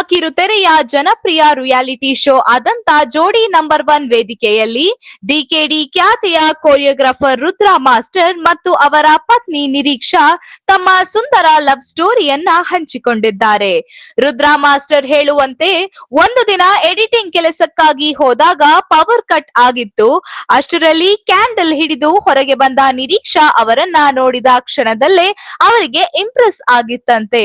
ಕಿರುತೆರೆಯ ಜನಪ್ರಿಯ reality show ಆದಂತ ಜೋಡಿ ನಂಬರ್ 1 ವೇದಿಕೆಯಲ್ಲಿ ಡಿಕೆಡಿ ಖ್ಯಾತಿಯ ಕೊರಿಯೋಗ್ರಾಫರ್ ರುದ್ರಾ ಮಾಸ್ಟರ್ ಮತ್ತು ಅವರ ಪತ್ನಿ ನಿರೀಕ್ಷಾ ತಮ್ಮ ಸುಂದರ ಲವ್ ಸ್ಟೋರಿಯನ್ನ ಹಂಚಿಕೊಂಡಿದ್ದಾರೆ. ರುದ್ರಾ ಮಾಸ್ಟರ್ ಹೇಳುವಂತೆ, ಒಂದು ದಿನ ಎಡಿಟಿಂಗ್ ಕೆಲಸಕ್ಕಾಗಿ ಹೋದಾಗ ಪವರ್ ಕಟ್ ಆಗಿತ್ತು. ಅಷ್ಟರಲ್ಲಿ ಕ್ಯಾಂಡಲ್ ಹಿಡಿದು ಹೊರಗೆ ಬಂದ ನಿರೀಕ್ಷಾ ಅವರನ್ನ ನೋಡಿದ ಕ್ಷಣದಲ್ಲೇ ಅವರಿಗೆ ಇಂಪ್ರೆಸ್ ಆಗಿತ್ತಂತೆ.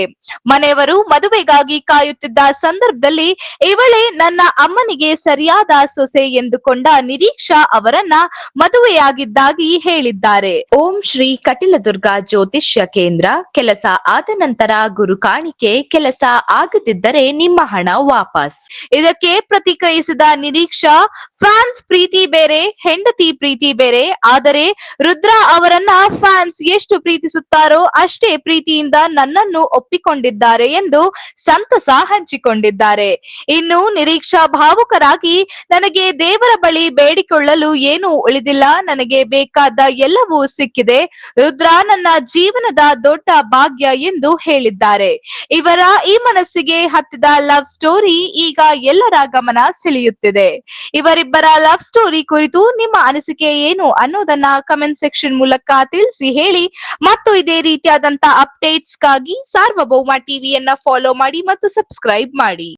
ಮನೆಯವರು ಮದುವೆಗಾಗಿ ಕಾಯುತ್ತಿದ್ದ ಸಂದರ್ಭದಲ್ಲಿ ಇವಳೇ ನನ್ನ ಅಮ್ಮನಿಗೆ ಸರಿಯಾದ ಸೊಸೆ ಎಂದುಕೊಂಡ ನಿರೀಕ್ಷಾ ಅವರನ್ನ ಮದುವೆಯಾಗಿದ್ದಾಗಿ ಹೇಳಿದ್ದಾರೆ. ಓಂ ಶ್ರೀ ಕಟಿಲದುರ್ಗಾ ಜ್ಯೋತಿಷ್ಯ ಕೇಂದ್ರ. ಕೆಲಸ ಆದ ನಂತರ ಗುರು ಕಾಣಿಕೆ, ಕೆಲಸ ಆಗದಿದ್ದರೆ ನಿಮ್ಮ ಹಣ ವಾಪಸ್. ಇದಕ್ಕೆ ಪ್ರತಿಕ್ರಿಯಿಸಿದ ನಿರೀಕ್ಷಾ, ಫ್ಯಾನ್ಸ್ ಪ್ರೀತಿ ಬೇರೆ, ಹೆಂಡತಿ ಪ್ರೀತಿ ಬೇರೆ. ಆದರೆ ರುದ್ರಾ ಅವರನ್ನ ಫ್ಯಾನ್ಸ್ ಎಷ್ಟು ಪ್ರೀತಿಸುತ್ತಾರೋ ಅಷ್ಟೇ ಪ್ರೀತಿಯಿಂದ ನನ್ನನ್ನು ಒಪ್ಪಿಕೊಂಡಿದ್ದಾರೆ ಎಂದು ಸಂತಸ ಹಂಚಿಕೊಂಡಿದ್ದಾರೆ. ಇನ್ನು ನಿರೀಕ್ಷಾ ಭಾವುಕರಾಗಿ, ನನಗೆ ದೇವರ ಬಳಿ ಬೇಡಿಕೊಳ್ಳಲು ಏನೂ ಉಳಿದಿಲ್ಲ, ನನಗೆ ಬೇಕಾದ ಎಲ್ಲವೂ ಸಿಕ್ಕಿದೆ. ರುದ್ರಾ ನನ್ನ ಜೀವನದ ದೊಡ್ಡ ಭಾಗ್ಯ ಎಂದು ಹೇಳಿದ್ದಾರೆ. ಇವರ ಈ ಮನಸ್ಸಿಗೆ ಹತ್ತಿದ ಲವ್ ಸ್ಟೋರಿ ಈಗ ಎಲ್ಲರ ಗಮನ ಸೆಳೆಯುತ್ತಿದೆ. ಇವರಿಬ್ಬರ ಲವ್ ಸ್ಟೋರಿ ಕುರಿತು ನಿಮ್ಮ ಅನಿಸಿಕೆ ಏನು ಅನ್ನೋದನ್ನ ಕಮೆಂಟ್ ಸೆಕ್ಷನ್ ಮೂಲಕ ತಿಳಿಸಿ ಹೇಳಿ. ಮತ್ತು ಇದೇ ರೀತಿಯಾದಂತ ಅಪ್ಡೇಟ್ಸ್ಗಾಗಿ ಸಾರ್ವಭೌಮ ಟಿವಿಯನ್ನ ಫಾಲೋ ಮಾಡಿ ಮತ್ತು ಸಬ್ಸ್ಕ್ರೈಬ್ ಮಾಡಿ.